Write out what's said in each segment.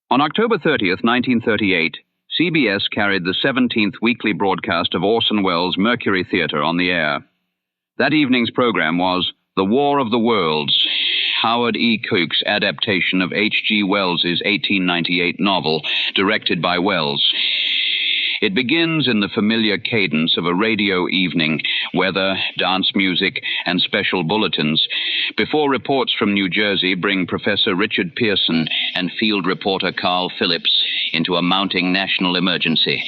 On October 30th, 1938, CBS carried the 17th weekly broadcast of Orson Welles Mercury Theater on the air. That evening's program was The War of the Worlds, Howard E. Koch's adaptation of H.G. Wells's 1898 novel, directed by Welles. It begins in the familiar cadence of a radio evening, weather, dance music, and special bulletins, before reports from New Jersey bring Professor Richard Pierson and field reporter Carl Phillips into a mounting national emergency.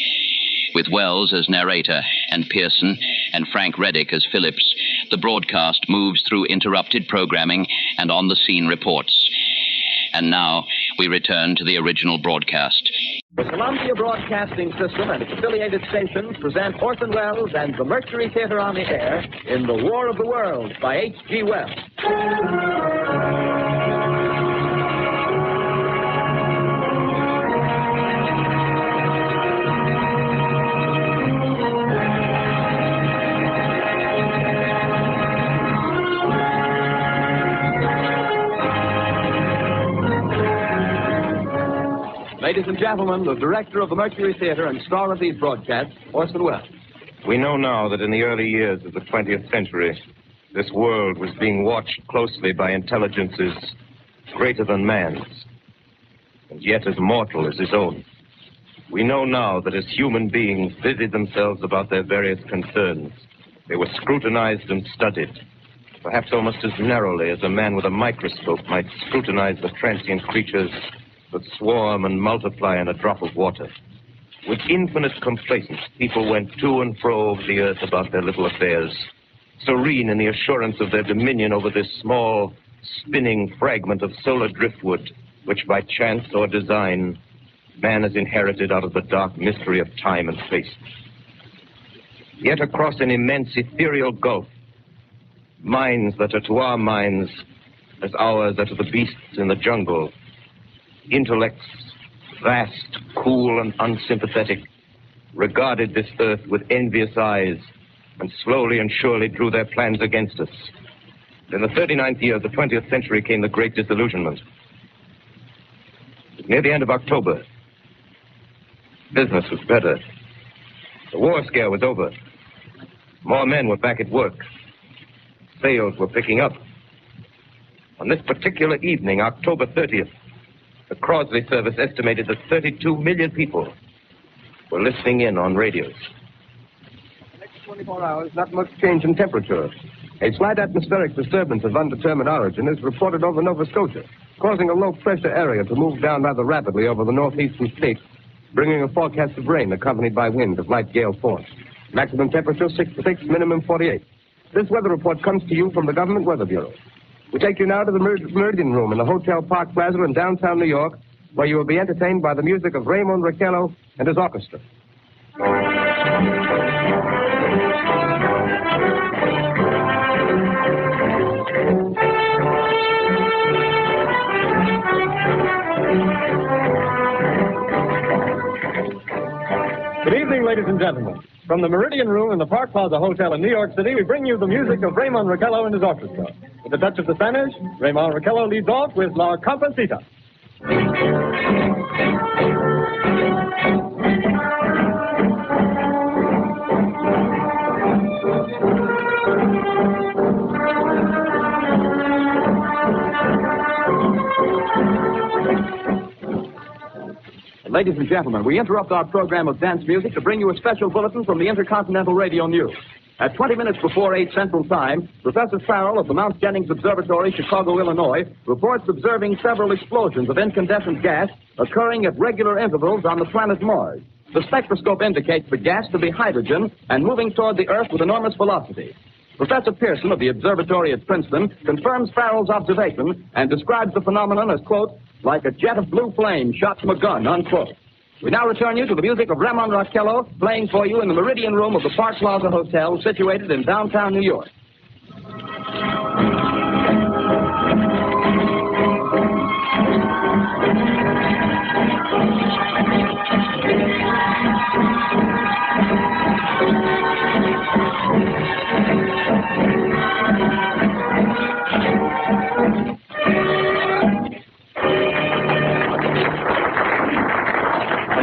With Welles as narrator and Pierson and Frank Readick as Phillips, the broadcast moves through interrupted programming and on-the-scene reports. And now we return to the original broadcast. The Columbia Broadcasting System and its affiliated stations present Orson Welles and the Mercury Theater on the air in The War of the Worlds by H.G. Wells. Ladies and gentlemen, the director of the Mercury Theater and star of these broadcasts, Orson Welles. We know now that in the early years of the 20th century, this world was being watched closely by intelligences greater than man's, and yet as mortal as his own. We know now that as human beings busied themselves about their various concerns, they were scrutinized and studied, perhaps almost as narrowly as a man with a microscope might scrutinize the transient creatures that swarm and multiply in a drop of water. With infinite complacence, people went to and fro over the earth about their little affairs, serene in the assurance of their dominion over this small, spinning fragment of solar driftwood, which by chance or design, man has inherited out of the dark mystery of time and space. Yet across an immense ethereal gulf, minds that are to our minds as ours are to the beasts in the jungle, intellects, vast, cool, and unsympathetic, regarded this earth with envious eyes and slowly and surely drew their plans against us. In the 39th year of the 20th century came the Great Disillusionment. Near the end of October, business was better. The war scare was over. More men were back at work. Sales were picking up. On this particular evening, October 30th, the Crosley service estimated that 32 million people were listening in on radios. The next 24 hours, not much change in temperature. A slight atmospheric disturbance of undetermined origin is reported over Nova Scotia, causing a low-pressure area to move down rather rapidly over the northeastern states, bringing a forecast of rain accompanied by wind of light gale force. Maximum temperature 66, minimum 48. This weather report comes to you from the Government Weather Bureau. We take you now to the Meridian Room in the Hotel Park Plaza in downtown New York, where you will be entertained by the music of Raymond Raquello and his orchestra. Good evening, ladies and gentlemen. From the Meridian Room in the Park Plaza Hotel in New York City, we bring you the music of Raymond Raquello and his orchestra. With a touch of the Spanish, Raymond Raquello leads off with La Comparsita. Ladies and gentlemen, we interrupt our program of dance music to bring you a special bulletin from the Intercontinental Radio News. At 20 minutes before 8 Central Time, Professor Farrell of the Mount Jennings Observatory, Chicago, Illinois, reports observing several explosions of incandescent gas occurring at regular intervals on the planet Mars. The spectroscope indicates the gas to be hydrogen and moving toward the Earth with enormous velocity. Professor Pierson of the observatory at Princeton confirms Farrell's observation and describes the phenomenon as, quote, like a jet of blue flame shot from a gun, unquote. We now return you to the music of Raymond Raquello, playing for you in the Meridian Room of the Park Plaza Hotel, situated in downtown New York.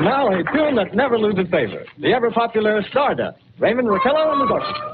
And now a tune that never loses favor, the ever-popular Stardust, Raymond Rickello and his orchestra.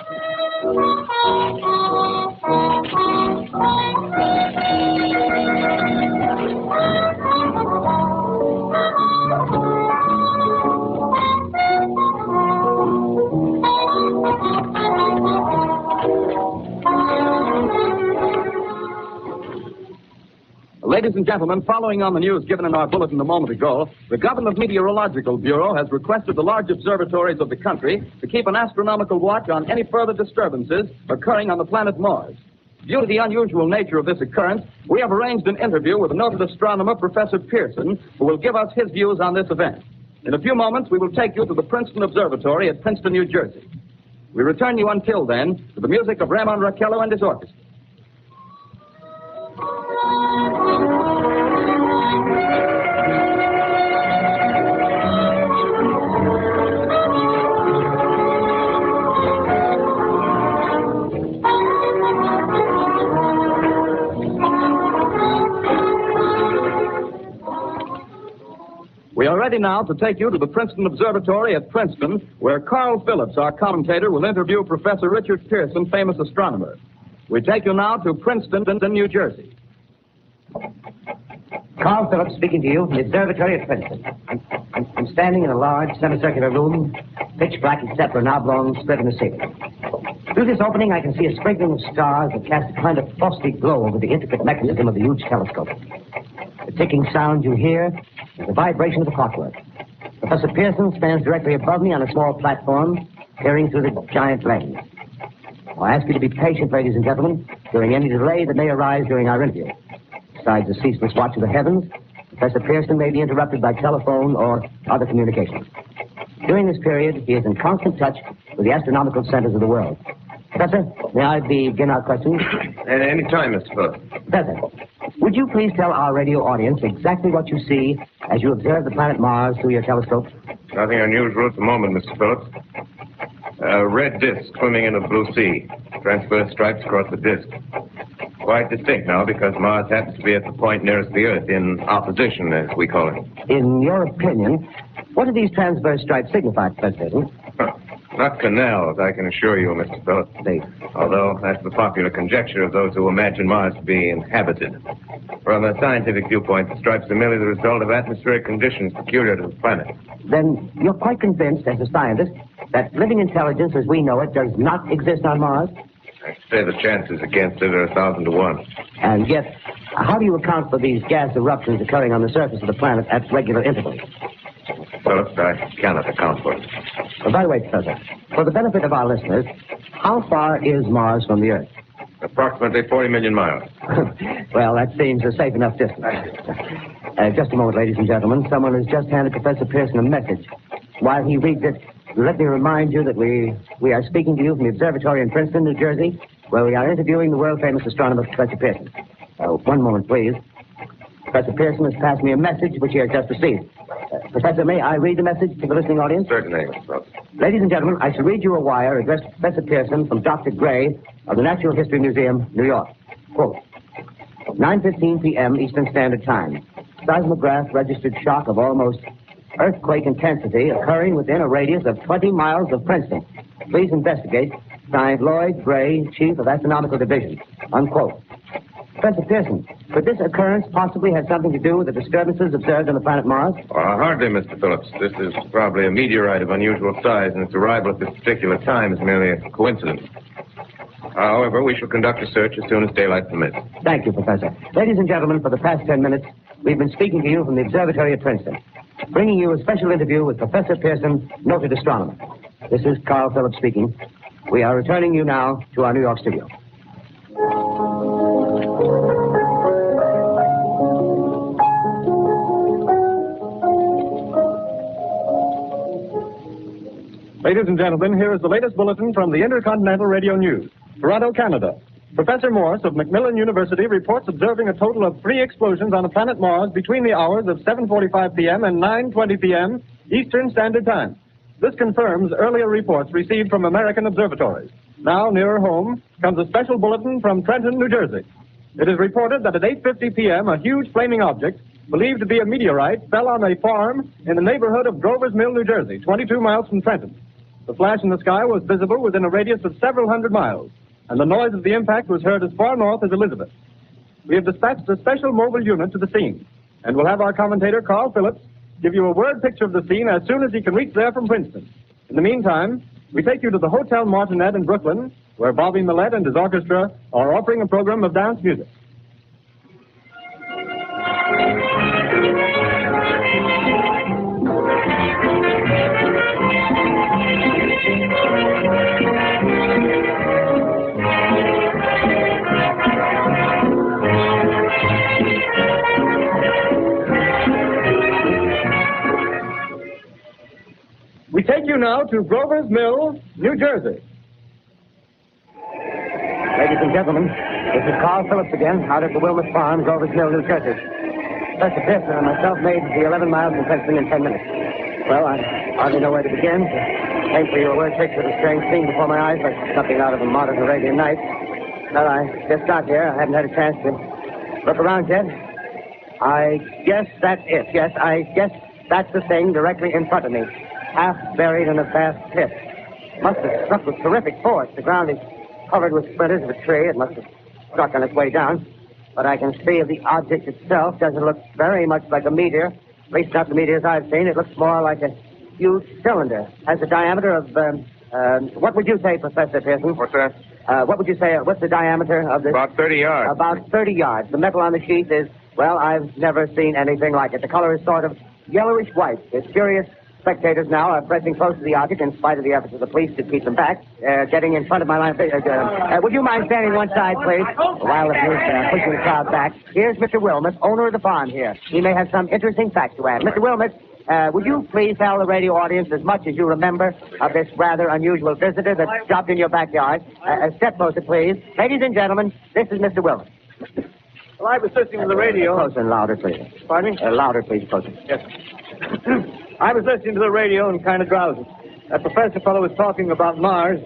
Ladies and gentlemen, following on the news given in our bulletin a moment ago, the Government Meteorological Bureau has requested the large observatories of the country to keep an astronomical watch on any further disturbances occurring on the planet Mars. Due to the unusual nature of this occurrence, we have arranged an interview with the noted astronomer, Professor Pierson, who will give us his views on this event. In a few moments, we will take you to the Princeton Observatory at Princeton, New Jersey. We return you until then to the music of Raymond Rickello and his orchestra. We are ready now to take you to the Princeton Observatory at Princeton, where Carl Phillips, our commentator, will interview Professor Richard Pierson, famous astronomer. We take you now to Princeton, New Jersey. Carl Phillips speaking to you from the observatory at Princeton. I'm standing in a large semicircular room, pitch black except for an oblong slit in the ceiling. Through this opening, I can see a sprinkling of stars that cast a kind of frosty glow over the intricate mechanism of the huge telescope. The ticking sound you hear is the vibration of the clockwork. Professor Pierson stands directly above me on a small platform, peering through the giant lens. I ask you to be patient, ladies and gentlemen, during any delay that may arise during our interview. Besides the ceaseless watch of the heavens, Professor Pierson may be interrupted by telephone or other communications. During this period, he is in constant touch with the astronomical centers of the world. Professor, may I begin our questions? At any time, Mr. Phillips. Professor, would you please tell our radio audience exactly what you see as you observe the planet Mars through your telescope? Nothing unusual at the moment, Mr. Phillips. A red disk swimming in a blue sea. Transverse stripes across the disk. Quite distinct now because Mars happens to be at the point nearest the Earth, in opposition, as we call it. In your opinion, what do these transverse stripes signify, Professor? Not canals, I can assure you, Mr. Phillips. Although that's the popular conjecture of those who imagine Mars to be inhabited. From a scientific viewpoint, the stripes are merely the result of atmospheric conditions peculiar to the planet. Then you're quite convinced, as a scientist, that living intelligence as we know it does not exist on Mars? I'd say the chances against it are 1,000 to 1. And yet, how do you account for these gas eruptions occurring on the surface of the planet at regular intervals? Phillips, I cannot account for it. By the way, Professor, for the benefit of our listeners, how far is Mars from the Earth? Approximately 40 million miles. Well, that seems a safe enough distance. Just a moment, ladies and gentlemen. Someone has just handed Professor Pierson a message. While he reads it, let me remind you that we are speaking to you from the observatory in Princeton, New Jersey, where we are interviewing the world-famous astronomer, Professor Pierson. One moment, please. Professor Pierson has passed me a message which he has just received. Professor, may I read the message to the listening audience? Certainly, Mr. Phillips. Ladies and gentlemen, I shall read you a wire addressed to Professor Pierson from Dr. Gray of the Natural History Museum, New York. Quote, 9:15 p.m. Eastern Standard Time. Seismograph registered shock of almost earthquake intensity occurring within a radius of 20 miles of Princeton. Please investigate. Signed, Lloyd Gray, Chief of Astronomical Division. Unquote. Professor Pierson, could this occurrence possibly have something to do with the disturbances observed on the planet Mars? Hardly, Mr. Phillips. This is probably a meteorite of unusual size, and its arrival at this particular time is merely a coincidence. However, we shall conduct a search as soon as daylight permits. Thank you, Professor. Ladies and gentlemen, for the past 10 minutes, we've been speaking to you from the observatory at Princeton, bringing you a special interview with Professor Pierson, noted astronomer. This is Carl Phillips speaking. We are returning you now to our New York studio. Ladies and gentlemen, here is the latest bulletin from the Intercontinental Radio News. Toronto, Canada. Professor Morse of Macmillan University reports observing a total of 3 explosions on the planet Mars between the hours of 7:45 p.m. and 9:20 p.m. Eastern Standard Time. This confirms earlier reports received from American observatories. Now, nearer home, comes a special bulletin from Trenton, New Jersey. It is reported that at 8:50 p.m., a huge flaming object believed to be a meteorite, fell on a farm in the neighborhood of Grover's Mill, New Jersey, 22 miles from Trenton. The flash in the sky was visible within a radius of several hundred miles, and the noise of the impact was heard as far north as Elizabeth. We have dispatched a special mobile unit to the scene, and we'll have our commentator, Carl Phillips, give you a word picture of the scene as soon as he can reach there from Princeton. In the meantime, we take you to the Hotel Martinet in Brooklyn, where Bobby Millett and his orchestra are offering a program of dance music. We take you now to Grover's Mill, New Jersey. Ladies and gentlemen, this is Carl Phillips again, out at the Wilmot Farm, Grover's Mill, New Jersey. Professor Pierson and myself made the 11 miles from Princeton in 10 minutes. Well, I hardly know where to begin. Thanks for your word picture of a strange scene before my eyes, like something out of a modern Arabian Night. Well, I just got here. I haven't had a chance to look around yet. I guess that's it. Yes, I guess that's the thing directly in front of me, half buried in a vast pit. Must have struck with terrific force. The ground is covered with splinters of a tree. It must have struck on its way down. But I can see the object itself doesn't look very much like a meteor. At least not the meteors I've seen. It looks more like a huge cylinder. Has a diameter of, what would you say, Professor Pierson? What's that? What would you say, what's the diameter of this? About 30 yards. About 30 yards. The metal on the sheath is, well, I've never seen anything like it. The color is sort of yellowish white. It's curious. Spectators now are pressing close to the object in spite of the efforts of the police to keep them back. Getting in front of my line. Would you mind standing one side, please? While the police pushing the crowd back. Here's Mr. Wilmot, owner of the farm here. He may have some interesting facts to add. Mr. Wilmot, would you please tell the radio audience as much as you remember of this rather unusual visitor that dropped in your backyard? Step closer, please. Ladies and gentlemen, this is Mr. Wilmot. Well, I was listening to the radio. Closer and louder, please. Pardon me? Louder, please, closer. Yes. I was listening to the radio and kind of drowsy. That professor fellow was talking about Mars,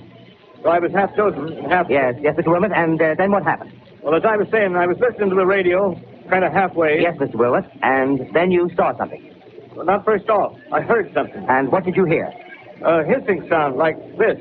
so I was half chosen and half... Yes, Mr. Wilmot, and then what happened? Well, as I was saying, I was listening to the radio, kind of halfway. Yes, Mr. Wilmot, and then you saw something. Well, not first off. I heard something. And what did you hear? A hissing sound like this.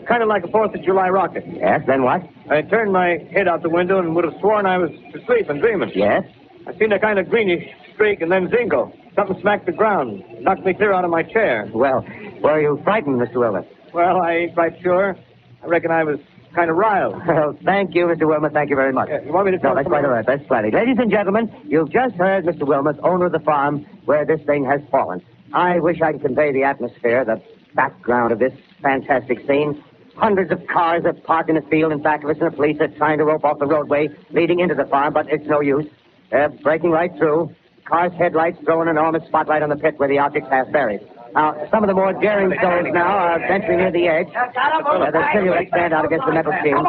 Kind of like a 4th of July rocket. Yes, then what? I turned my head out the window and would have sworn I was asleep and dreaming. Yes? I seen a kind of greenish streak and then zingo. Something smacked the ground, knocked me clear out of my chair. Well, were you frightened, Mr. Wilmot? Well, I ain't quite sure. I reckon I was kind of riled. Well, thank you, Mr. Wilmot. Thank you very much. You want me to tell No, that's quite all right. That's plenty. Ladies and gentlemen, you've just heard Mr. Wilmot, owner of the farm where this thing has fallen. I wish I could convey the atmosphere, the background of this fantastic scene. Hundreds of cars are parked in a field in back of us, and the police are trying to rope off the roadway leading into the farm, but it's no use. They're breaking right through. Car's headlights throw an enormous spotlight on the pit where the object's half buried. Now, some of the more daring souls now are venturing near the edge. Their silhouettes stand out against the metal shield.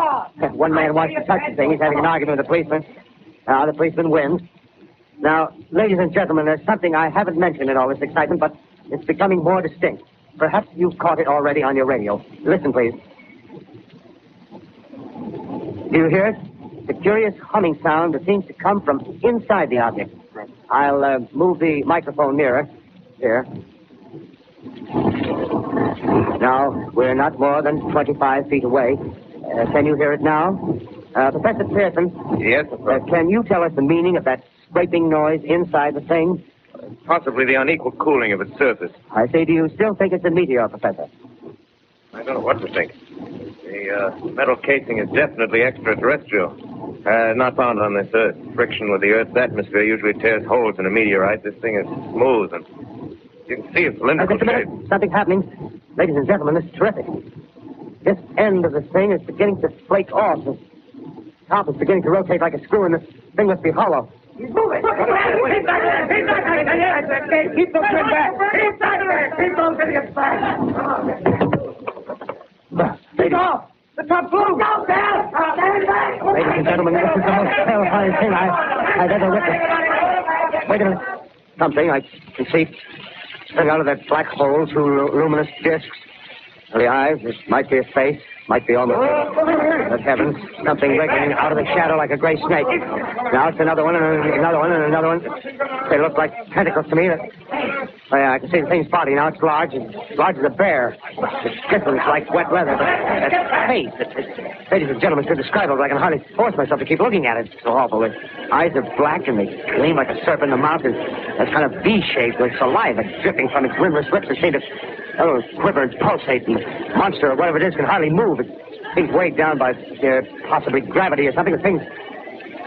One man wants to touch the thing. He's having an argument with the policeman. The policeman wins. Now, ladies and gentlemen, there's something I haven't mentioned in all this excitement, but it's becoming more distinct. Perhaps you've caught it already on your radio. Listen, please. Do you hear it? The curious humming sound that seems to come from inside the object. I'll move the microphone nearer. Here. Now, we're not more than 25 feet away. Can you hear it now? Professor Pierson? Yes, can you tell us the meaning of that scraping noise inside the thing? Possibly the unequal cooling of its surface. I say, do you still think it's a meteor, Professor? I don't know what to think. The metal casing is definitely extraterrestrial. Not found on this Earth. Friction with the Earth's atmosphere usually tears holes in a meteorite. This thing is smooth, and you can see its cylindrical shape. Something's happening. Ladies and gentlemen, this is terrific. This end of the thing is beginning to flake off. The top is beginning to rotate like a screw, and this thing must be hollow. He's moving. Keep back there. Keep back there. Keep those men back. Keep back there. Keep those idiots back. Keep off. The top blew. Go down. Stand back. Ladies and gentlemen, this is the most terrifying thing I've ever witnessed. Wait a minute. Something I can see coming out of that black hole through luminous discs. The eyes, it might be a face, might be almost Good heavens, something wriggling out of the shadow like a gray snake. Now it's another one, and another one, and another one. They look like tentacles to me. Oh, yeah, I can see the thing's body now. It's large as a bear. It's glitters like wet leather, but that face, ladies and gentlemen, to describe it, I can hardly force myself to keep looking at it. It's so awful. The eyes are black, and they gleam like a serpent. The mouth is kind of V-shaped with saliva dripping from its rimless lips. It seems to quiver and pulsate. The monster, or whatever it is, can hardly move. It seems weighed down by possibly gravity or something. The thing's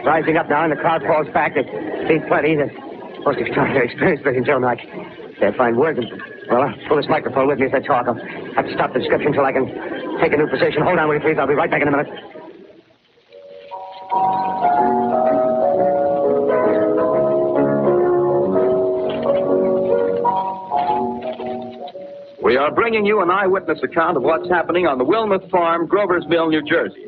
rising up now, and the crowd falls back. They see plenty. The most extraordinary experience, ladies and gentlemen. I can't find words. Well, I'll pull this microphone with me as I talk. I'll have to stop the description until I can take a new position. Hold on, will you please? I'll be right back in a minute. We are bringing you an eyewitness account of what's happening on the Wilmouth Farm, Grover's Mill, New Jersey.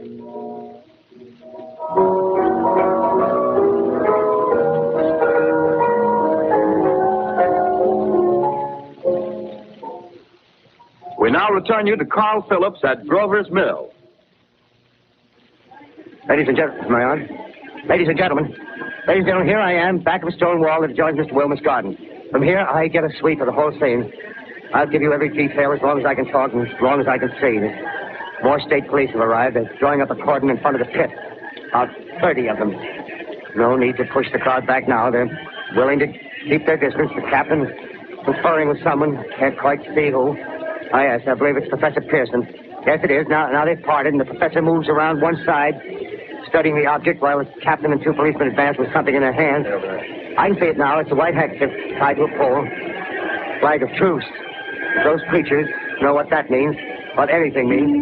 We now return you to Carl Phillips at Grover's Mill. Ladies and gentlemen, here I am, back of a stone wall that adjoins Mr. Wilmot's garden. From here, I get a sweep of the whole scene. I'll give you every detail as long as I can talk and as long as I can see. More state police have arrived. They're drawing up a cordon in front of the pit. About 30 of them. No need to push the crowd back now. They're willing to keep their distance. The captain is conferring with someone. Can't quite see who. Ah, yes, I believe it's Professor Pierson. Yes, it is. Now they've parted, and the professor moves around one side, studying the object while the captain and two policemen advance with something in their hands. I can see it now. It's a white handkerchief tied to a pole. Flag of truce. Those creatures know what that means, what anything means.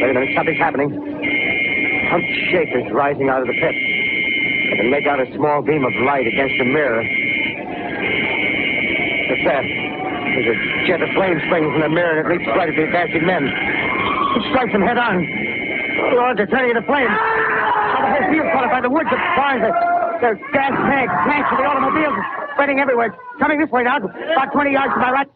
Wait a minute, something's happening. Humped shape is rising out of the pit. I can make out a small beam of light against the mirror. What's that? There's a jet of flame springs from the mirror and it leaps right at the advancing men. It strikes them head on. Lord, they're turning into flames. The whole field caught up by the woods, the barns, the gas tanks of the automobiles spreading everywhere. Coming this way now, about 20 yards to my right.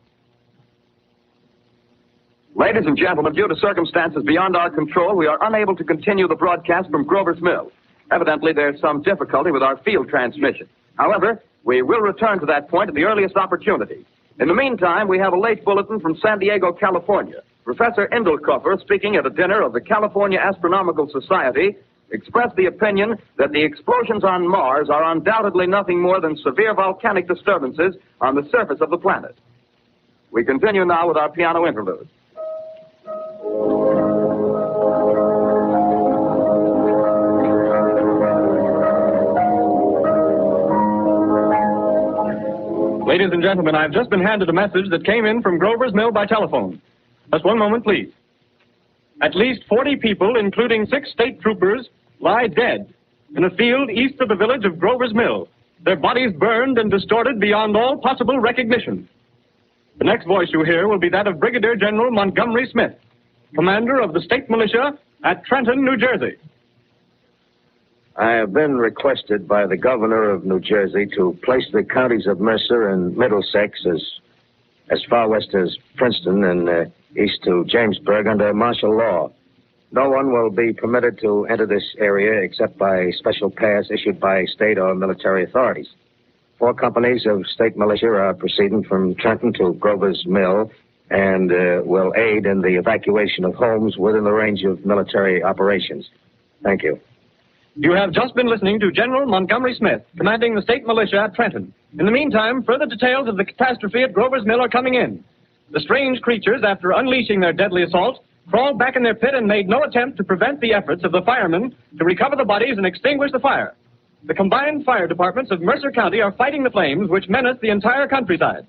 Ladies and gentlemen, due to circumstances beyond our control, we are unable to continue the broadcast from Grover's Mill. Evidently, there's some difficulty with our field transmission. However, we will return to that point at the earliest opportunity. In the meantime, we have a late bulletin from San Diego, California. Professor Indelkoffer, speaking at a dinner of the California Astronomical Society, expressed the opinion that the explosions on Mars are undoubtedly nothing more than severe volcanic disturbances on the surface of the planet. We continue now with our piano interlude. Ladies and gentlemen, I've just been handed a message that came in from Grover's Mill by telephone. Just one moment, please. At least 40 people, including 6 state troopers, lie dead in a field east of the village of Grover's Mill. Their bodies burned and distorted beyond all possible recognition. The next voice you hear will be that of Brigadier General Montgomery Smith, commander of the state militia at Trenton, New Jersey. I have been requested by the governor of New Jersey to place the counties of Mercer and Middlesex as far west as Princeton and east to Jamesburg under martial law. No one will be permitted to enter this area except by special pass issued by state or military authorities. 4 companies of state militia are proceeding from Trenton to Grover's Mill and will aid in the evacuation of homes within the range of military operations. Thank you. You have just been listening to General Montgomery Smith, commanding the state militia at Trenton. In the meantime, further details of the catastrophe at Grover's Mill are coming in. The strange creatures, after unleashing their deadly assault, crawled back in their pit and made no attempt to prevent the efforts of the firemen to recover the bodies and extinguish the fire. The combined fire departments of Mercer County are fighting the flames which menace the entire countryside.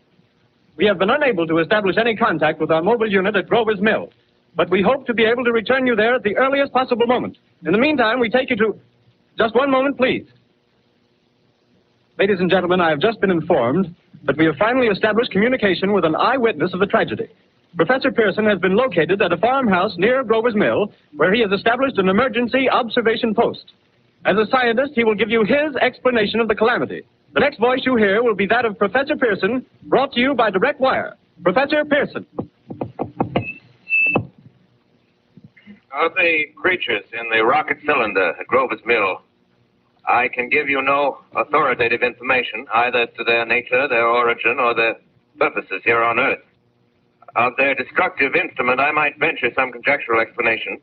We have been unable to establish any contact with our mobile unit at Grover's Mill, but we hope to be able to return you there at the earliest possible moment. In the meantime, we take you to... Just one moment, please. Ladies and gentlemen, I have just been informed that we have finally established communication with an eyewitness of the tragedy. Professor Pierson has been located at a farmhouse near Grover's Mill, where he has established an emergency observation post. As a scientist, he will give you his explanation of the calamity. The next voice you hear will be that of Professor Pierson, brought to you by direct wire. Professor Pierson. Of the creatures in the rocket cylinder at Grover's Mill, I can give you no authoritative information, either to their nature, their origin, or their purposes here on Earth. Of their destructive instrument, I might venture some conjectural explanation.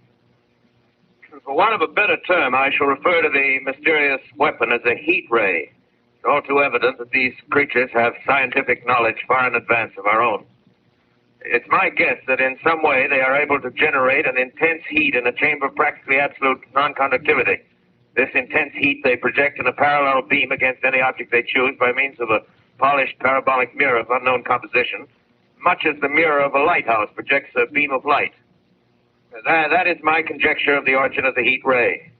For want of a better term, I shall refer to the mysterious weapon as a heat ray. It's all too evident that these creatures have scientific knowledge far in advance of our own. It's my guess that in some way they are able to generate an intense heat in a chamber of practically absolute non-conductivity. This intense heat they project in a parallel beam against any object they choose by means of a polished parabolic mirror of unknown composition, much as the mirror of a lighthouse projects a beam of light. That is my conjecture of the origin of the heat ray.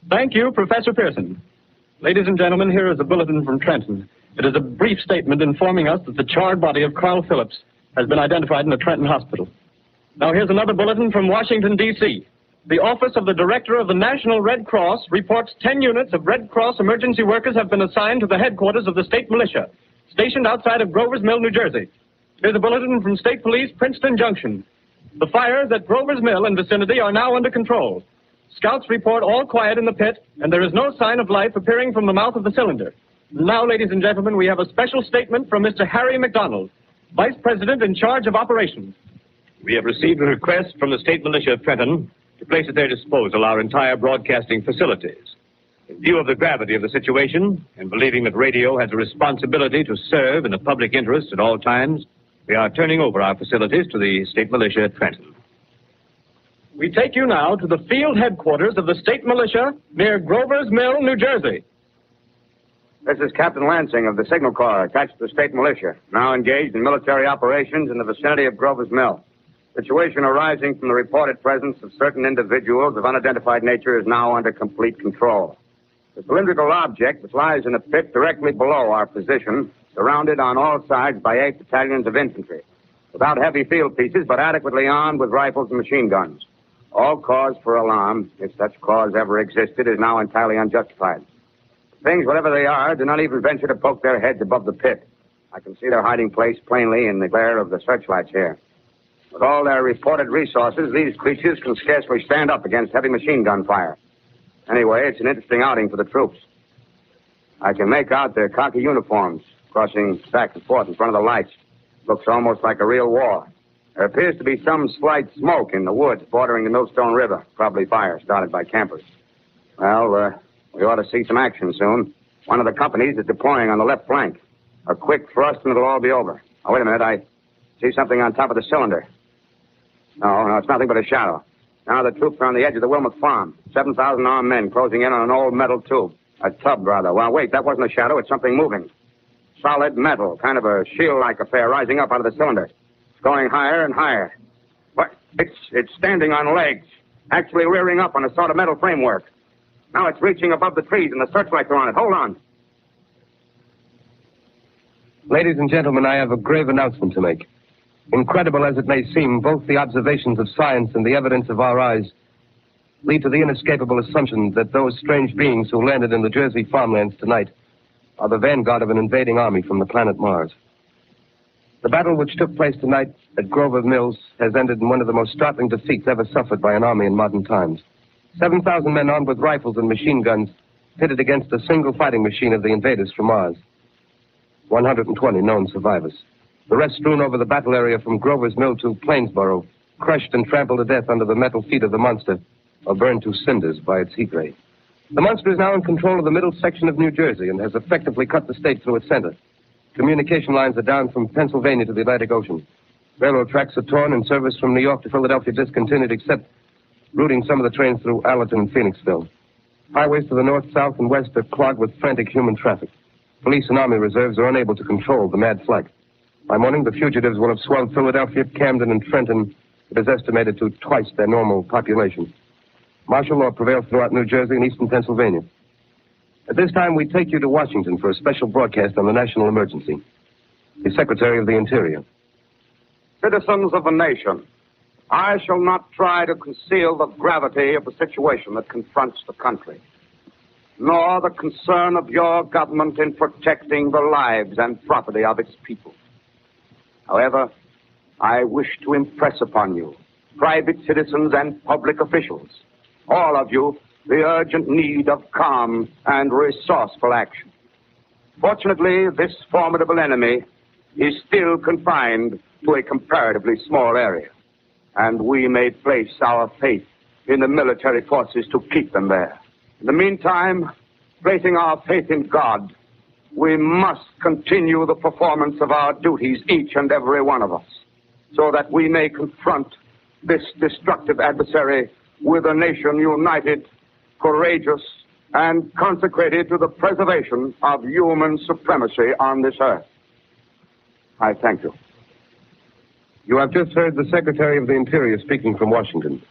Thank you, Professor Pierson. Ladies and gentlemen, here is a bulletin from Trenton. It is a brief statement informing us that the charred body of Carl Phillips has been identified in the Trenton Hospital. Now here's another bulletin from Washington, D.C. The Office of the Director of the National Red Cross reports 10 units of Red Cross emergency workers have been assigned to the headquarters of the state militia, stationed outside of Grover's Mill, New Jersey. Here's a bulletin from State Police, Princeton Junction. The fires at Grover's Mill and vicinity are now under control. Scouts report all quiet in the pit, and there is no sign of life appearing from the mouth of the cylinder. Now, ladies and gentlemen, we have a special statement from Mr. Harry McDonald, Vice President in charge of operations. We have received a request from the State Militia of Trenton to place at their disposal our entire broadcasting facilities. In view of the gravity of the situation, and believing that radio has a responsibility to serve in the public interest at all times, we are turning over our facilities to the State Militia at Trenton. We take you now to the field headquarters of the state militia near Grover's Mill, New Jersey. This is Captain Lansing of the Signal Corps, attached to the state militia, now engaged in military operations in the vicinity of Grover's Mill. Situation arising from the reported presence of certain individuals of unidentified nature is now under complete control. The cylindrical object, which lies in a pit directly below our position, surrounded on all sides by 8 battalions of infantry, without heavy field pieces, but adequately armed with rifles and machine guns. All cause for alarm, if such cause ever existed, is now entirely unjustified. Things, whatever they are, do not even venture to poke their heads above the pit. I can see their hiding place plainly in the glare of the searchlights here. With all their reported resources, these creatures can scarcely stand up against heavy machine gun fire. Anyway, it's an interesting outing for the troops. I can make out their khaki uniforms crossing back and forth in front of the lights. Looks almost like a real war. There appears to be some slight smoke in the woods bordering the Millstone River. Probably fire started by campers. Well, we ought to see some action soon. One of the companies is deploying on the left flank. A quick thrust and it'll all be over. Oh, wait a minute. I see something on top of the cylinder. No, it's nothing but a shadow. Now the troops are on the edge of the Wilmot Farm. 7,000 armed men closing in on an old metal tube. A tub, rather. Well, wait, that wasn't a shadow. It's something moving. Solid metal, kind of a shield-like affair rising up out of the cylinder. It's going higher and higher. What? It's standing on legs, actually rearing up on a sort of metal framework. Now it's reaching above the trees and the searchlights are on it. Hold on. Ladies and gentlemen, I have a grave announcement to make. Incredible as it may seem, both the observations of science and the evidence of our eyes lead to the inescapable assumption that those strange beings who landed in the Jersey farmlands tonight are the vanguard of an invading army from the planet Mars. The battle which took place tonight at Grover Mills has ended in one of the most startling defeats ever suffered by an army in modern times. 7,000 men armed with rifles and machine guns pitted against a single fighting machine of the invaders from Mars. 120 known survivors. The rest strewn over the battle area from Grover's Mill to Plainsboro, crushed and trampled to death under the metal feet of the monster, or burned to cinders by its heat ray. The monster is now in control of the middle section of New Jersey and has effectively cut the state through its center. Communication lines are down from Pennsylvania to the Atlantic Ocean. Railroad tracks are torn and service from New York to Philadelphia discontinued, except routing some of the trains through Allerton and Phoenixville. Highways to the north, south, and west are clogged with frantic human traffic. Police and army reserves are unable to control the mad flight. By morning, the fugitives will have swelled Philadelphia, Camden, and Trenton. It is estimated to twice their normal population. Martial law prevails throughout New Jersey and eastern Pennsylvania. At this time, we take you to Washington for a special broadcast on the national emergency. The Secretary of the Interior. Citizens of the nation, I shall not try to conceal the gravity of the situation that confronts the country, nor the concern of your government in protecting the lives and property of its people. However, I wish to impress upon you private citizens and public officials. All of you, the urgent need of calm and resourceful action. Fortunately, this formidable enemy is still confined to a comparatively small area, and we may place our faith in the military forces to keep them there. In the meantime, placing our faith in God, we must continue the performance of our duties, each and every one of us, so that we may confront this destructive adversary with a nation united, courageous, and consecrated to the preservation of human supremacy on this earth. I thank you. You have just heard the Secretary of the Interior speaking from Washington.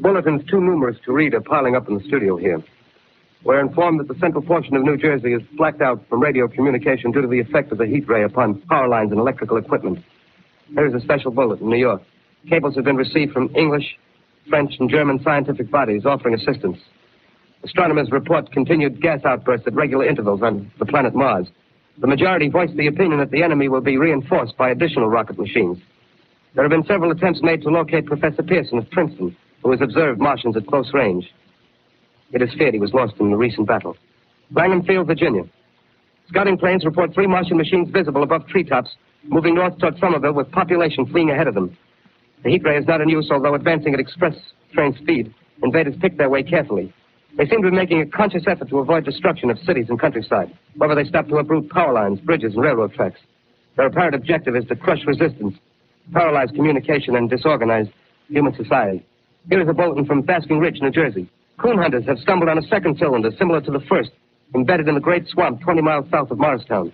Bulletins too numerous to read are piling up in the studio here. We're informed that the central portion of New Jersey is blacked out from radio communication due to the effect of the heat ray upon power lines and electrical equipment. Here's a special bulletin in New York. Cables have been received from English, French, and German scientific bodies offering assistance. Astronomers report continued gas outbursts at regular intervals on the planet Mars. The majority voiced the opinion that the enemy will be reinforced by additional rocket machines. There have been several attempts made to locate Professor Pierson of Princeton, who has observed Martians at close range. It is feared he was lost in the recent battle. Langham Field, Virginia. Scouting planes report 3 Martian machines visible above treetops, moving north toward Somerville with population fleeing ahead of them. The heat ray is not in use, although advancing at express train speed. Invaders pick their way carefully. They seem to be making a conscious effort to avoid destruction of cities and countryside. However, they stop to uproot power lines, bridges, and railroad tracks. Their apparent objective is to crush resistance, paralyze communication, and disorganize human society. Here is a bulletin from Basking Ridge, New Jersey. Coon hunters have stumbled on a second cylinder similar to the first, embedded in the Great Swamp 20 miles south of Morristown.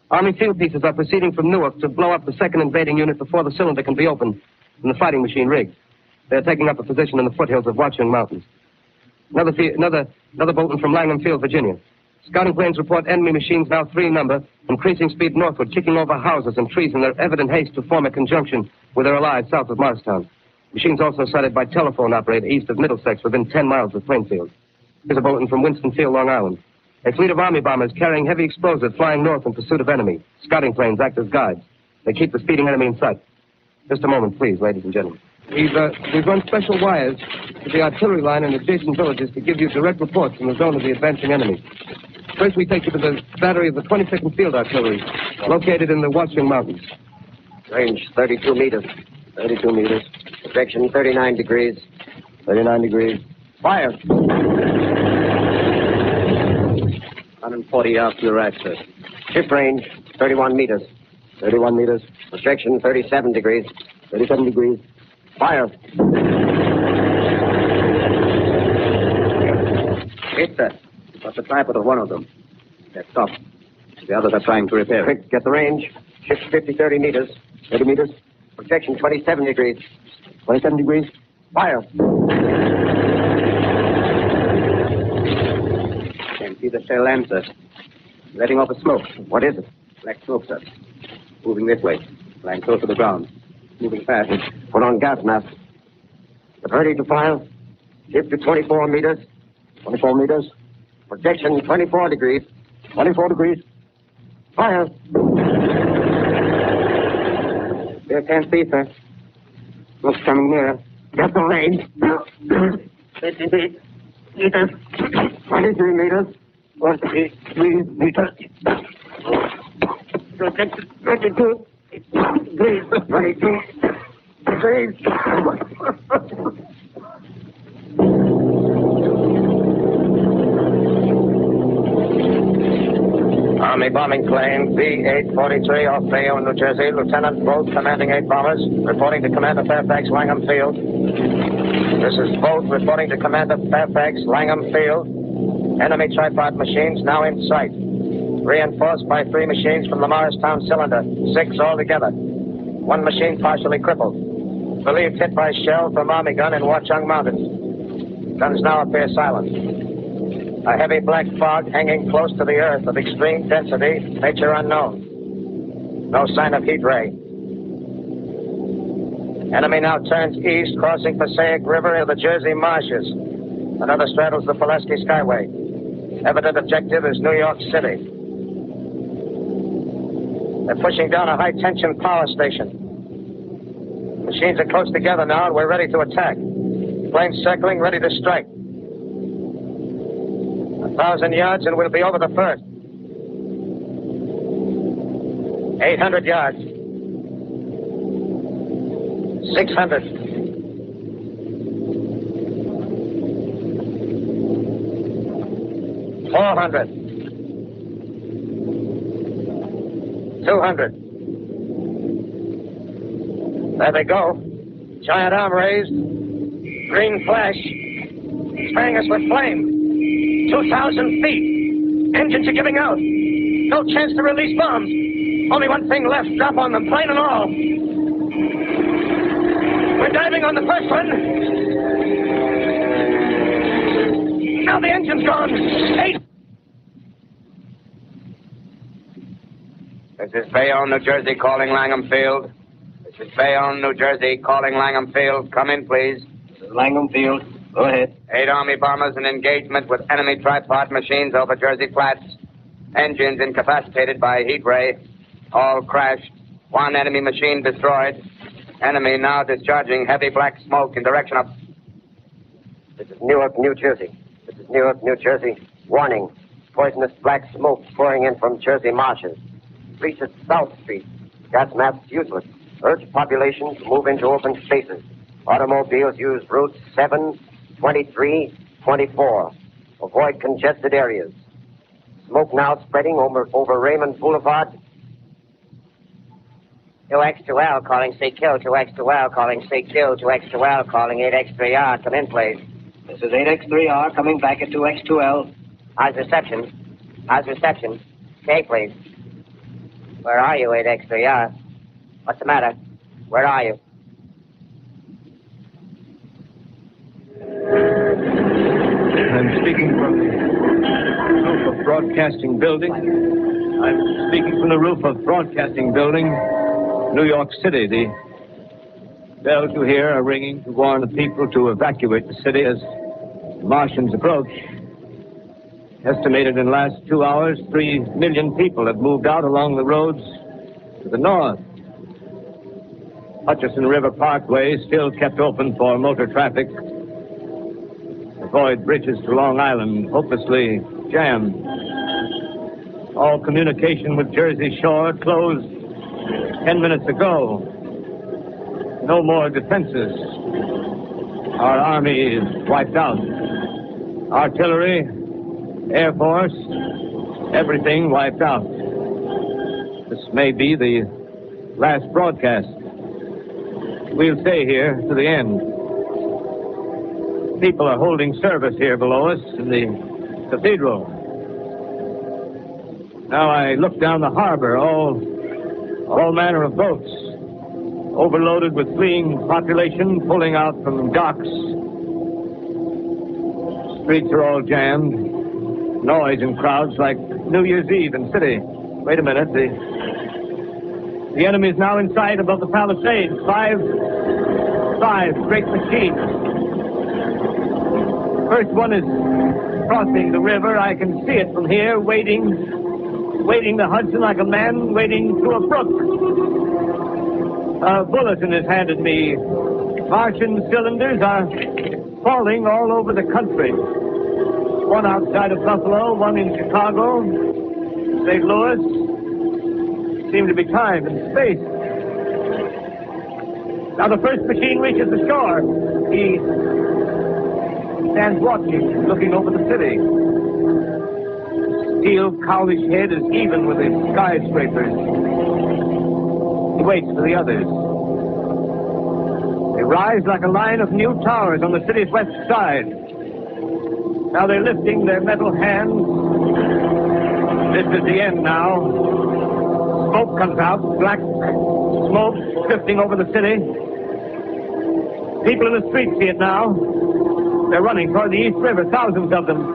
Army field pieces are proceeding from Newark to blow up the second invading unit before the cylinder can be opened and the fighting machine rigged. They are taking up a position in the foothills of Watchung Mountains. Another bulletin from Langham Field, Virginia. Scouting planes report enemy machines, now 3 in number, increasing speed northward, kicking over houses and trees in their evident haste to form a conjunction with their allies south of Morristown. Machines also sighted by telephone operator east of Middlesex within 10 miles of Plainfield. Here's a bulletin from Winston-Field, Long Island. A fleet of Army bombers carrying heavy explosives flying north in pursuit of enemy. Scouting planes act as guides. They keep the speeding enemy in sight. Just a moment, please, ladies and gentlemen. We've run special wires to the artillery line in adjacent villages to give you direct reports from the zone of the advancing enemy. First, we take you to the battery of the 22nd Field Artillery, located in the Watchung Mountains. Range 32 meters. 32 meters. Projection 39 degrees. 39 degrees. Fire. 140 yards to your right, sir. Shift range 31 meters. 31 meters. Projection 37 degrees. 37 degrees. Fire. Hit, sir. Got the tripod of one of them. They're stopped. The others are trying to repair it. Get the range. Shift 30 meters. 30 meters. Projection 27 degrees. 27 degrees. Fire. Can't see the shell lamp, sir. Letting off a smoke. What is it? Black smoke, sir. Moving this way. Flying close to the ground. Moving fast. Put on gas mask. Get ready to fire. Shift to 24 meters. 24 meters. Projection 24 degrees. 24 degrees. Fire. Still can't see, sir. Smoke's coming nearer. Get the range. 53 meters. 23 meters. 43 meters. Projection 22 degrees. 22 degrees. Army bombing plane B-843 off Bayonne, New Jersey. Lieutenant Bolt, commanding 8 bombers, reporting to Commander Fairfax, Langham Field. This is Bolt reporting to Commander Fairfax, Langham Field. Enemy tripod machines now in sight. Reinforced by 3 machines from the Morristown cylinder. 6 altogether. 1 machine partially crippled. Believed hit by shell from Army gun in Watchung Mountains. Guns now appear silent. A heavy black fog hanging close to the earth of extreme density, nature unknown. No sign of heat ray. Enemy now turns east, crossing Passaic River in the Jersey marshes. Another straddles the Pulaski Skyway. Evident objective is New York City. They're pushing down a high-tension power station. Machines are close together now, and we're ready to attack. Planes circling, ready to strike. 1,000 yards, and we'll be over the first. 800 yards. 600. 400. 200. There they go. Giant arm raised. Green flash. Spraying us with flame. 2,000 feet. Engines are giving out. No chance to release bombs. Only one thing left. Drop on them, plane and all. We're diving on the first one. Now the engine's gone. 8. This is Bayonne, New Jersey, calling Langham Field. This is Bayonne, New Jersey, calling Langham Field. Come in, please. This is Langham Field. Go ahead. 8 Army bombers in engagement with enemy tripod machines over Jersey Flats. Engines incapacitated by heat ray. All crashed. 1 enemy machine destroyed. Enemy now discharging heavy black smoke in direction of... This is Newark, New Jersey. This is Newark, New Jersey. Warning. Poisonous black smoke pouring in from Jersey marshes. Reach at South Street. Gas masks useless. Urge population to move into open spaces. Automobiles use routes 7, 23, 24. Avoid congested areas. Smoke now spreading over Raymond Boulevard. 2X2L calling CQ. 2X2L calling CQ. 2X2L calling 8X3R. Come in, please. This is 8X3R coming back at 2X2L. How's reception? How's reception? Okay, please. Where are you, 8X3R? What's the matter? Where are you? I'm speaking from the roof of Broadcasting Building. I'm speaking from the roof of Broadcasting Building, New York City. The bells you hear are ringing to warn the people to evacuate the city as the Martians approach. Estimated in the last 2 hours, 3 million people have moved out along the roads to the north. Hutchison River Parkway still kept open for motor traffic. Avoid bridges to Long Island, hopelessly jammed. All communication with Jersey Shore closed 10 minutes ago. No more defenses. Our army is wiped out. Artillery, Air Force, everything wiped out. This may be the last broadcast. We'll stay here to the end. People are holding service here below us in the cathedral. Now I look down the harbor, all manner of boats, overloaded with fleeing population, pulling out from docks. Streets are all jammed. Noise and crowds like New Year's Eve in city. Wait a minute. The enemy's now in sight above the Palisades. Five great machines. First one is crossing the river. I can see it from here, wading the Hudson like a man wading through a brook. A bulletin is handed me. Martian cylinders are falling all over the country. One outside of Buffalo, one in Chicago, St. Louis. Seem to be time and space. Now the first machine reaches the shore. He stands watching, looking over the city. Steel cowlish head is even with the skyscrapers. He waits for the others. They rise like a line of new towers on the city's west side. Now they're lifting their metal hands. This is the end now. Smoke comes out, black smoke drifting over the city. People in the streets see it now. They're running toward the East River, thousands of them,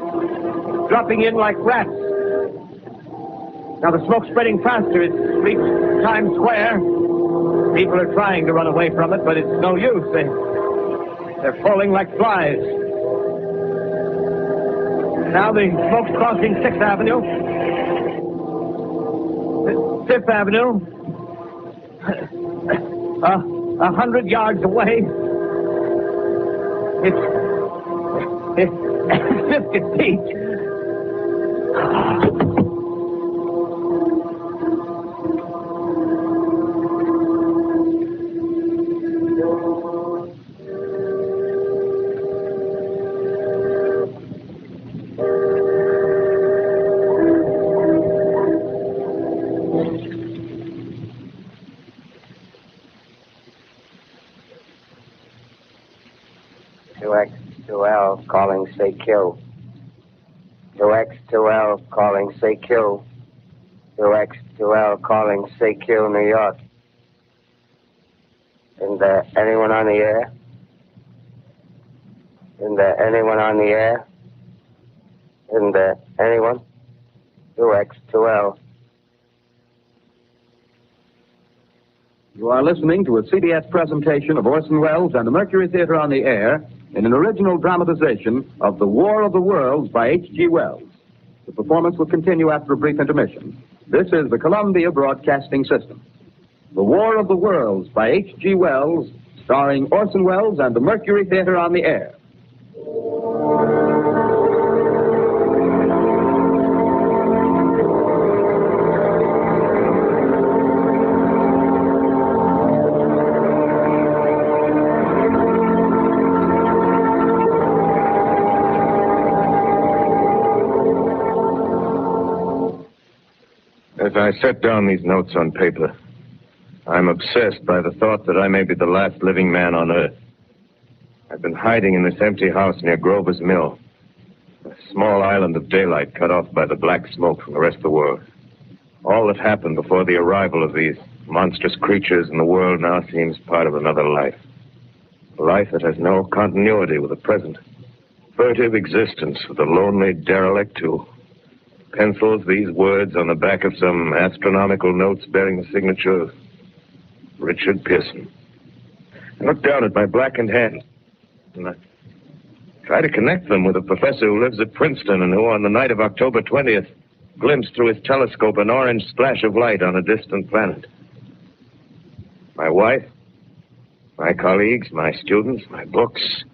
dropping in like rats. Now the smoke's spreading faster. It's reached Times Square. People are trying to run away from it, but it's no use. They're falling like flies. Now the smoke's crossing 6th Avenue. 5th Avenue. 100 yards away. It's 50 feet. Calling, say Q. 2X2L calling, say Q. 2X2L calling, say Q, New York. Isn't there anyone on the air? Isn't there anyone on the air? Isn't there anyone? 2X2L. You are listening to a CBS presentation of Orson Welles and the Mercury Theater on the Air in an original dramatization of The War of the Worlds by H.G. Wells. The performance will continue after a brief intermission. This is the Columbia Broadcasting System. The War of the Worlds by H.G. Wells, starring Orson Welles and the Mercury Theater on the Air. As I set down these notes on paper, I'm obsessed by the thought that I may be the last living man on Earth. I've been hiding in this empty house near Grover's Mill, a small island of daylight cut off by the black smoke from the rest of the world. All that happened before the arrival of these monstrous creatures in the world now seems part of another life. A life that has no continuity with the present. Furtive existence with a lonely derelict who pencils these words on the back of some astronomical notes bearing the signature of Richard Pierson. I look down at my blackened hand, and I try to connect them with a professor who lives at Princeton and who, on the night of October 20th, glimpsed through his telescope an orange splash of light on a distant planet. My wife, my colleagues, my students, my books,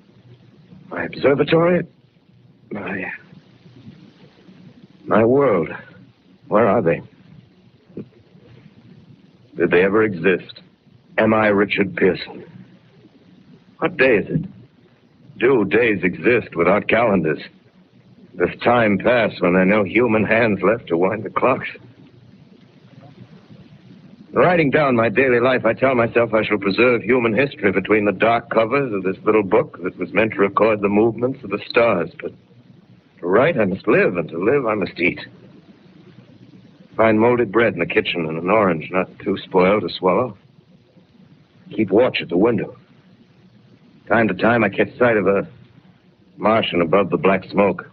my observatory, my world. Where are they? Did they ever exist? Am I Richard Pierson? What day is it? Do days exist without calendars? Does time pass when there are no human hands left to wind the clocks? Writing down my daily life, I tell myself I shall preserve human history between the dark covers of this little book that was meant to record the movements of the stars. But to write, I must live, and to live, I must eat. Find molded bread in the kitchen and an orange not too spoiled to swallow. Keep watch at the window. Time to time, I catch sight of a Martian above the black smoke.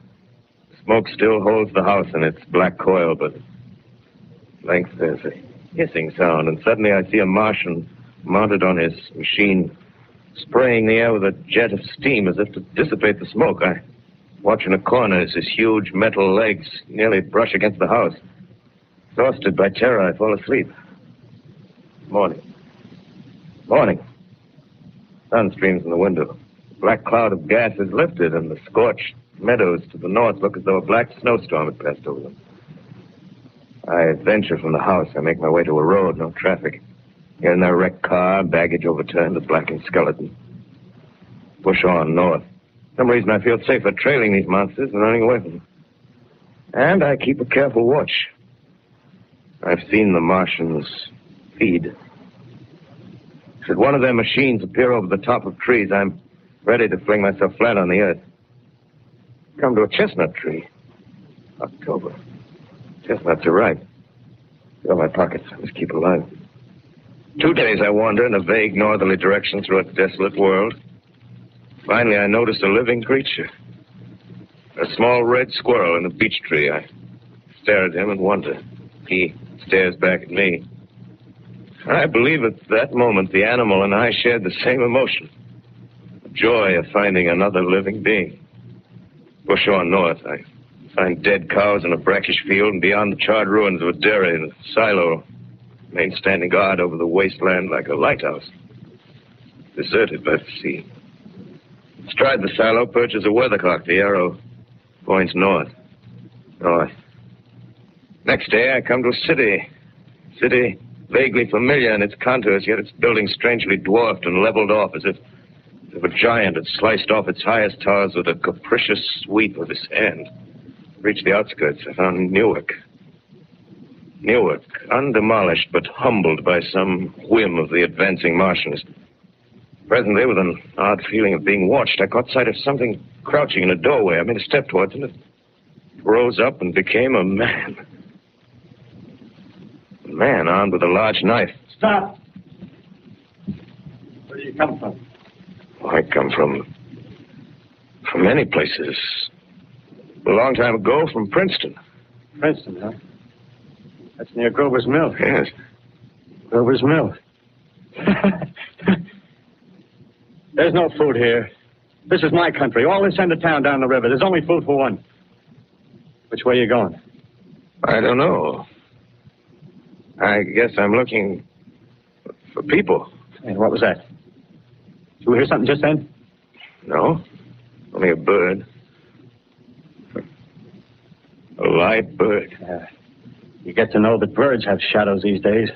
The smoke still holds the house in its black coil, but at length there's a hissing sound, and suddenly I see a Martian mounted on his machine, spraying the air with a jet of steam as if to dissipate the smoke. I watch in a corner as his huge metal legs nearly brush against the house. Exhausted by terror, I fall asleep. Morning. Sun streams in the window. The black cloud of gas is lifted, and the scorched meadows to the north look as though a black snowstorm had passed over them. I venture from the house. I make my way to a road, no traffic. Here and there, a wrecked car, baggage overturned, a blackened skeleton. Push on north. For some reason, I feel safer trailing these monsters than running away from them. And I keep a careful watch. I've seen the Martians feed. Should one of their machines appear over the top of trees, I'm ready to fling myself flat on the earth. Come to a chestnut tree. October. Chestnuts are ripe. Fill my pockets. I must keep alive. 2 days I wander in a vague northerly direction through a desolate world. Finally, I notice a living creature. A small red squirrel in a beech tree. I stare at him and wonder. He stares back at me. I believe at that moment the animal and I shared the same emotion. The joy of finding another living being. Push on north. I find dead cows in a brackish field, and beyond the charred ruins of a dairy and a silo, remain standing guard over the wasteland like a lighthouse. deserted by the sea. Astride the silo perches a weathercock. The arrow points north. North. Next day, I come to a city. City vaguely familiar in its contours, yet its buildings strangely dwarfed and leveled off as if a giant had sliced off its highest towers with a capricious sweep of his hand. Reached the outskirts. I found Newark. Newark, undemolished but humbled by some whim of the advancing Martians. Presently, with an odd feeling of being watched, I caught sight of something crouching in a doorway. I made a step towards it. It rose up and became a man. A man armed with a large knife. Stop! Where do you come from? I come from many places. A long time ago, from Princeton. Princeton, huh? That's near Grover's Mill. Yes. Grover's Mill. There's no food here. This is my country. All this end of town down the river. There's only food for one. Which way are you going? I don't know. I guess I'm looking for people. Hey, what was that? Did you hear something just then? No. Only a bird. A live bird. You get to know that birds have shadows these days.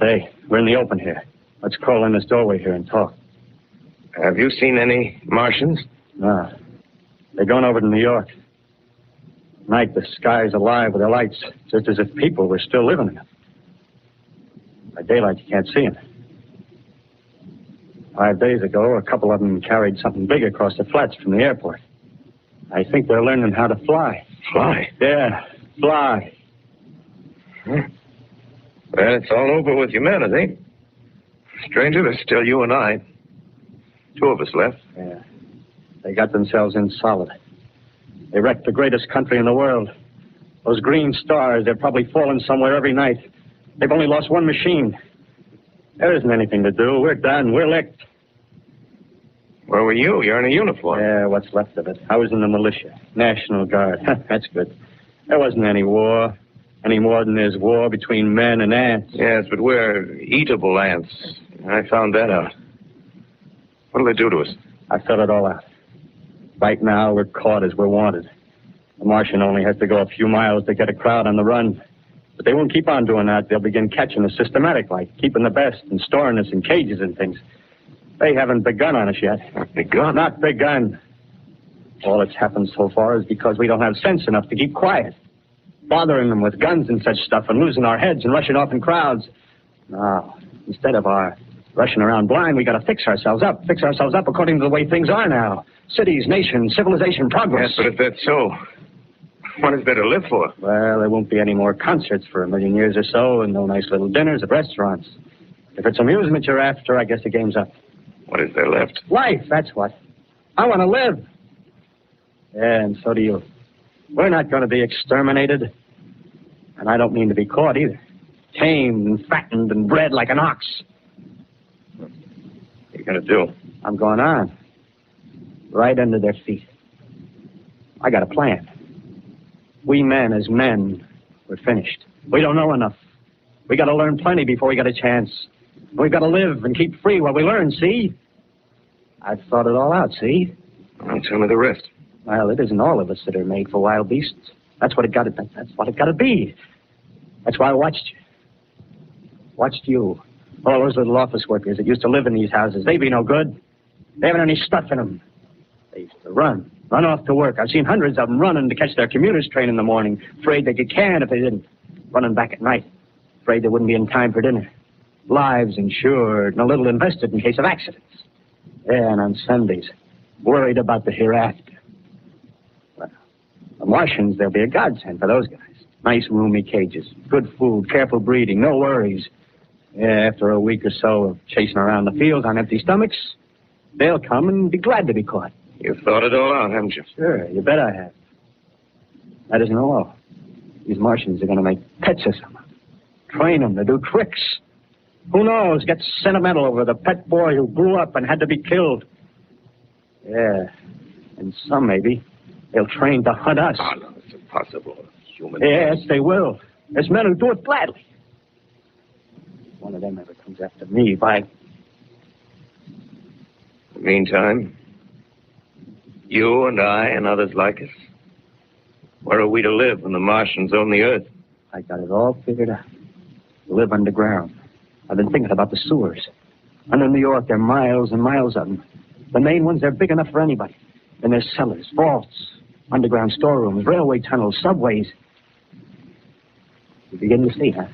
Say, we're in the open here. Let's crawl in this doorway here and talk. Have you seen any Martians? No. They're going over to New York. Night, the sky's alive with their lights, just as if people were still living in them. By daylight, you can't see them. 5 days ago, a couple of them carried something big across the flats from the airport. I think they're learning how to fly. Fly? Yeah, fly. Well, it's all over with humanity. Stranger, there's still you and I. 2 of us left. Yeah. They got themselves in solid. They wrecked the greatest country in the world. Those green stars, they're probably falling somewhere every night. They've only lost one machine. There isn't anything to do. We're done. We're licked. Where were you? You're in a uniform. Yeah, what's left of it. I was in the militia. National Guard. That's good. There wasn't any war. Any more than there's war between men and ants. Yes, but we're eatable ants. I found that out. What'll they do to us? I thought it all out. Right now, we're caught as we're wanted. The Martian only has to go a few miles to get a crowd on the run. But they won't keep on doing that. They'll begin catching us systematic, like keeping the best and storing us in cages and things. They haven't begun on us yet. Not begun? Not begun. All that's happened so far is because we don't have sense enough to keep quiet. Bothering them with guns and such stuff and losing our heads and rushing off in crowds. No, instead of our rushing around blind, we got to fix ourselves up. Fix ourselves up according to the way things are now. Cities, nations, civilization, progress. Yes, but if that's so, what is there to live for? Well, there won't be any more concerts for 1,000,000 years or so, and no nice little dinners at restaurants. If it's amusement you're after, I guess the game's up. What is there left? Life, that's what. I want to live. Yeah, and so do you. We're not going to be exterminated. And I don't mean to be caught either. Tamed and fattened and bred like an ox. What are you going to do? I'm going on. Right under their feet. I got a plan. We men as men, we're finished. We don't know enough. We got to learn plenty before we got a chance. We've got to live and keep free while we learn, see? I've thought it all out, see? Well, tell me the rest. Well, it isn't all of us that are made for wild beasts. That's what it got to be. That's why I watched you. Watched you. All those little office workers that used to live in these houses. They be no good. They haven't any stuff in them. They used to run off to work. I've seen hundreds of them running to catch their commuter's train in the morning, afraid they'd get canned if they didn't. Running back at night, afraid they wouldn't be in time for dinner. Lives insured and a little invested in case of accidents. Yeah, and on Sundays, worried about the hereafter. Well, the Martians, they'll be a godsend for those guys. Nice, roomy cages, good food, careful breeding, no worries. Yeah, after a week or so of chasing around the fields on empty stomachs, they'll come and be glad to be caught. You've thought it all out, haven't you? Sure, you bet I have. That isn't all. These Martians are going to make pets of some. Train them to do tricks. Who knows, get sentimental over the pet boy who grew up and had to be killed. Yeah, and some maybe, they'll train to hunt us. Oh, no, it's impossible. Human. Yes, they will. There's men who do it gladly. If one of them ever comes after me, by... Meantime, you and I and others like us, where are we to live when the Martians own the Earth? I got it all figured out. Live underground. I've been thinking about the sewers. Under New York, there are miles and miles of them. The main ones, they're big enough for anybody. Then there's cellars, vaults, underground storerooms, railway tunnels, subways. You begin to see, huh?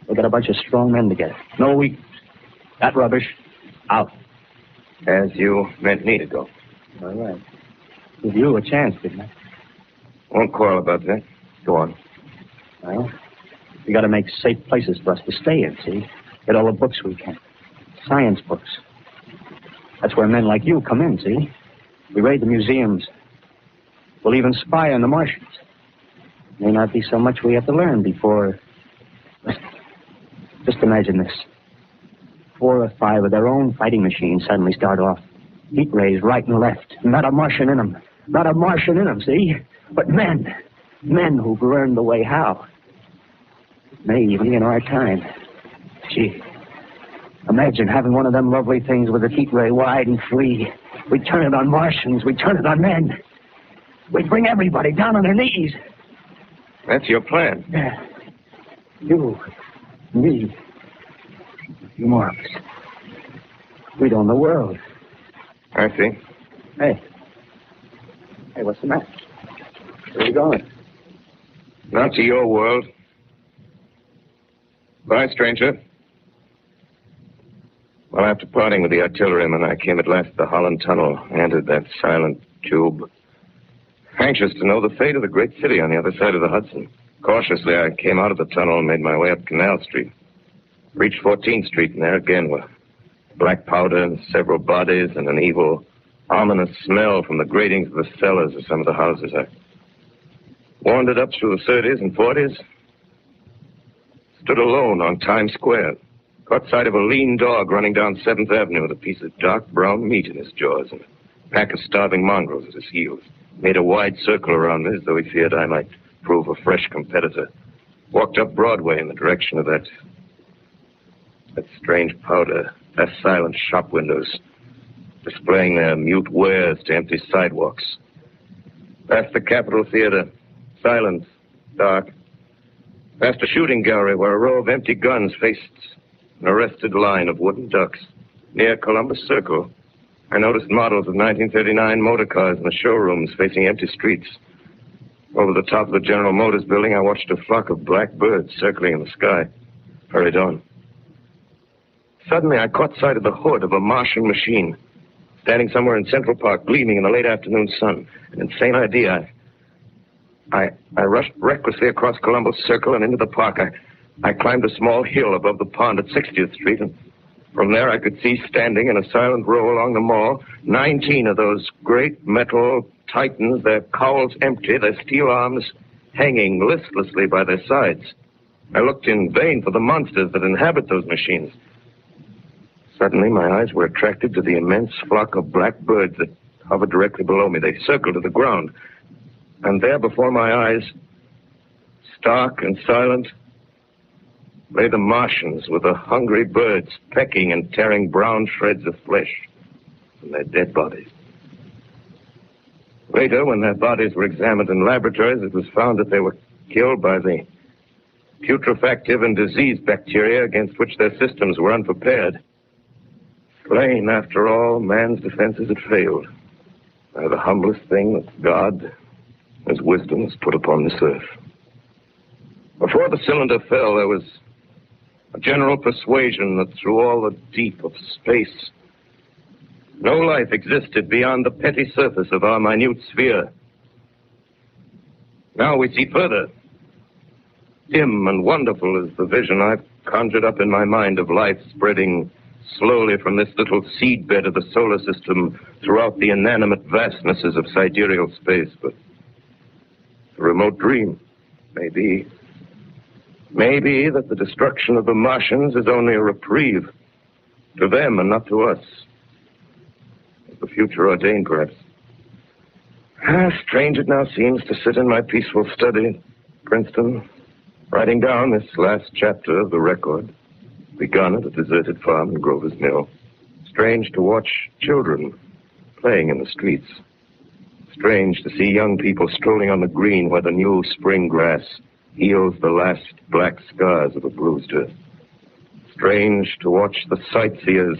They got a bunch of strong men together. No weakness. That rubbish, out. As you meant me to go. All right. Give you a chance, didn't I? Won't quarrel about that. Go on. Well, we got to make safe places for us to stay in, see? Get all the books we can. Science books. That's where men like you come in, see? We raid the museums. We'll even spy on the Martians. May not be so much we have to learn before... Just imagine this. 4 or 5 of their own fighting machines suddenly start off. Heat rays right and left. Not a Martian in them. Not a Martian in them, see? But men. Men who've learned the way how. Maybe in our time. Gee. Imagine having one of them lovely things with a heat ray wide and free. We'd turn it on Martians. We'd turn it on men. We'd bring everybody down on their knees. That's your plan. Yeah. You, me, a few more of us. We'd own the world. I see. Hey, what's the matter? Where are you going? Not to your world. Bye, stranger. Well, after parting with the artilleryman, I came at last to the Holland Tunnel, entered that silent tube. Anxious to know the fate of the great city on the other side of the Hudson. Cautiously, I came out of the tunnel and made my way up Canal Street. Reached 14th Street, and there again were black powder and several bodies and an evil, ominous smell from the gratings of the cellars of some of the houses. I wandered up through the 30s and 40s, stood alone on Times Square, caught sight of a lean dog running down 7th Avenue with a piece of dark brown meat in his jaws and a pack of starving mongrels at his heels. Made a wide circle around me as though he feared I might prove a fresh competitor. Walked up Broadway in the direction of that strange powder, their silent shop windows, displaying their mute wares to empty sidewalks. Past the Capitol Theater, silent, dark. Past a shooting gallery where a row of empty guns faced an arrested line of wooden ducks. Near Columbus Circle, I noticed models of 1939 motor cars in the showrooms facing empty streets. Over the top of the General Motors building, I watched a flock of black birds circling in the sky. Hurried on. Suddenly, I caught sight of the hood of a Martian machine, standing somewhere in Central Park, gleaming in the late afternoon sun. An insane idea. I rushed recklessly across Columbus Circle and into the park. I climbed a small hill above the pond at 60th Street, and from there I could see standing in a silent row along the mall 19 of those great metal titans, their cowls empty, their steel arms hanging listlessly by their sides. I looked in vain for the monsters that inhabit those machines. Suddenly, my eyes were attracted to the immense flock of black birds that hovered directly below me. They circled to the ground. And there before my eyes, stark and silent, lay the Martians with the hungry birds pecking and tearing brown shreds of flesh from their dead bodies. Later, when their bodies were examined in laboratories, it was found that they were killed by the putrefactive and disease bacteria against which their systems were unprepared. Slain, after all, man's defenses had failed. By the humblest thing that God, His wisdom, has put upon this earth. Before the cylinder fell, there was a general persuasion that through all the deep of space, no life existed beyond the petty surface of our minute sphere. Now we see further. Dim and wonderful is the vision I've conjured up in my mind of life spreading slowly from this little seedbed of the solar system throughout the inanimate vastnesses of sidereal space. But a remote dream, maybe that the destruction of the Martians is only a reprieve to them and not to us. The future ordained, perhaps. Strange it now seems to sit in my peaceful study at Princeton, writing down this last chapter of the record, begun at a deserted farm in Grover's Mill. Strange to watch children playing in the streets. Strange to see young people strolling on the green where the new spring grass heals the last black scars of a bruised earth. Strange to watch the sightseers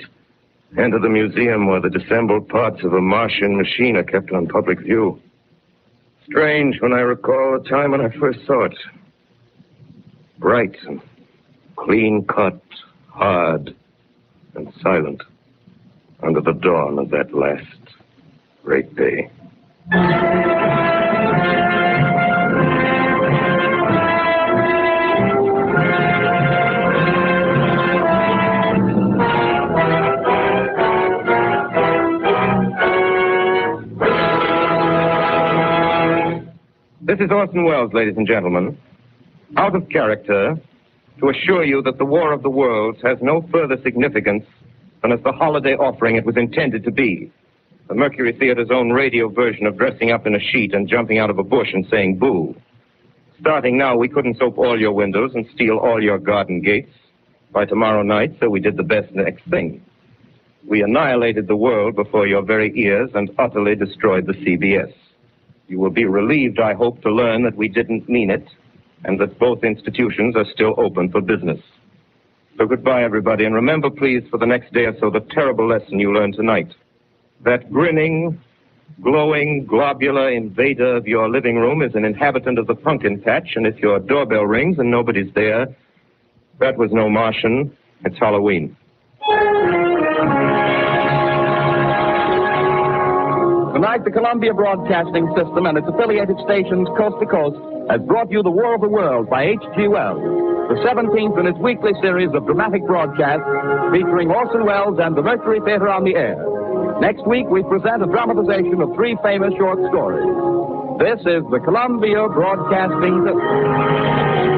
enter the museum where the disassembled parts of a Martian machine are kept on public view. Strange when I recall the time when I first saw it. Bright and clean-cut, hard and silent under the dawn of that last great day. This is Orson Welles, ladies and gentlemen. Out of character, to assure you that the War of the Worlds has no further significance than as the holiday offering it was intended to be. The Mercury Theater's own radio version of dressing up in a sheet and jumping out of a bush and saying boo. Starting now, we couldn't soap all your windows and steal all your garden gates by tomorrow night, so we did the best next thing. We annihilated the world before your very ears and utterly destroyed the CBS. You will be relieved, I hope, to learn that we didn't mean it and that both institutions are still open for business. So goodbye, everybody, and remember, please, for the next day or so, the terrible lesson you learned tonight. That grinning, glowing, globular invader of your living room is an inhabitant of the pumpkin patch, and if your doorbell rings and nobody's there, that was no Martian. It's Halloween. Tonight, the Columbia Broadcasting System and its affiliated stations coast to coast has brought you The War of the Worlds by H.G. Wells, the 17th in its weekly series of dramatic broadcasts featuring Orson Welles and the Mercury Theater on the air. Next week, we present a dramatization of 3 famous short stories. This is the Columbia Broadcasting System.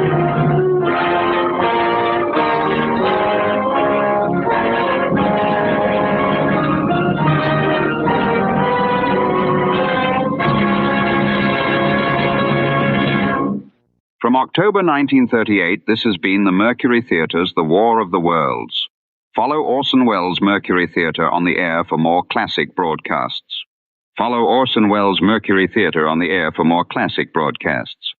From October 1938, this has been the Mercury Theater's The War of the Worlds. Follow Orson Welles Mercury Theater on the air for more classic broadcasts. Follow Orson Welles Mercury Theater on the air for more classic broadcasts.